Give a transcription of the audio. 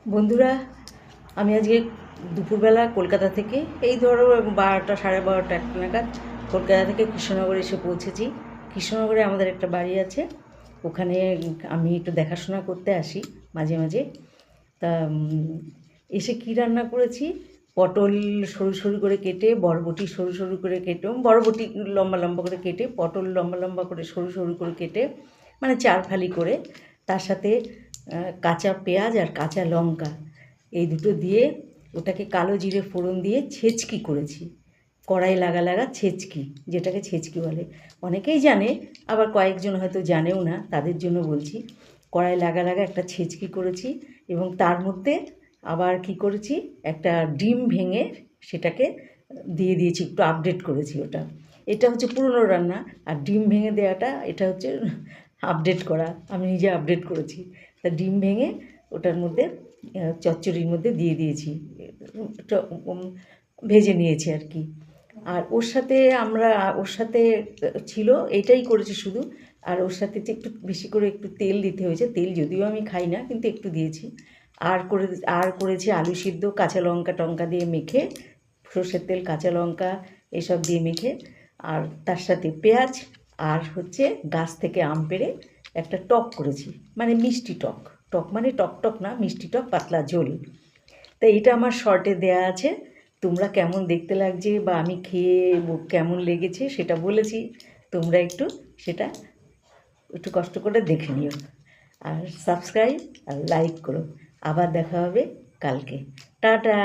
বন্ধুরা, আমি আজকে দুপুরবেলা কলকাতা থেকে এই ধরো 12টা 12:30 একটা নাগাদ কলকাতা থেকে কৃষ্ণনগরে এসে পৌঁছেছি। কৃষ্ণনগরে আমাদের একটা বাড়ি আছে, ওখানে আমি একটু দেখাশোনা করতে আসি মাঝে মাঝে। তা এসে কী রান্না করেছি, পটল সরু সরু করে কেটে, বরবটি সরু সরু করে কেটে, বরবটি লম্বা লম্বা করে কেটে, পটল লম্বা লম্বা করে সরু সরু করে কেটে, মানে 4 ফালি করে, তার সাথে কাঁচা পেঁয়াজ আর কাঁচা লঙ্কা এই দুটো দিয়ে ওটাকে কালো জিরে ফোড়ন দিয়ে ছেচকি করেছি। কড়াই লাগা লাগা ছেচকি, যেটাকে ছেচকি বলে। অনেকেই জানে, আবার কয়েকজন হয়তো জানেও না, তাদের জন্য বলছি। কড়াই লাগা লাগা একটা ছেচকি করেছি, এবং তার মধ্যে আবার কি করেছি, একটা ডিম ভেঙে সেটাকে দিয়ে দিয়েছি, একটু আপডেট করেছি ওটা। এটা হচ্ছে পুরনো রান্না, আর ডিম ভেঙে দেওয়াটা এটা হচ্ছে আপডেট করা, আমি নিজে আপডেট করেছি। তা ডিম ভেঙে ওটার মধ্যে চচ্চড়ির মধ্যে দিয়ে দিয়েছি, ভেজে নিয়েছি আর কি। আর ওর সাথে ছিল, এটাই করেছি শুধু। আর ওর সাথে একটু বেশি করে একটু তেল দিতে হয়েছে, তেল যদিও আমি খাই না কিন্তু একটু দিয়েছি। আর করেছি আলু সিদ্ধ, কাঁচা লঙ্কা টঙ্কা দিয়ে মেখে, সর্ষের তেল কাঁচা লঙ্কা এসব দিয়ে মেখে, আর তার সাথে পেঁয়াজ, আর হচ্ছে গাছ থেকে আম পেড়ে একটা টক করেছি, মানে মিষ্টি টক। টক মানে টক টক না, মিষ্টি টক, পাতলা ঝোল। তা এটা আমার শর্টে দেয়া আছে। তোমরা কেমন দেখতে লাগছে বা আমি খেয়ে কেমন লেগেছে সেটা বলেছি, তোমরা সেটা একটু কষ্ট করে দেখে নিও, আর সাবস্ক্রাইব আর লাইক করো। আবার দেখা হবে কালকে। টাটা।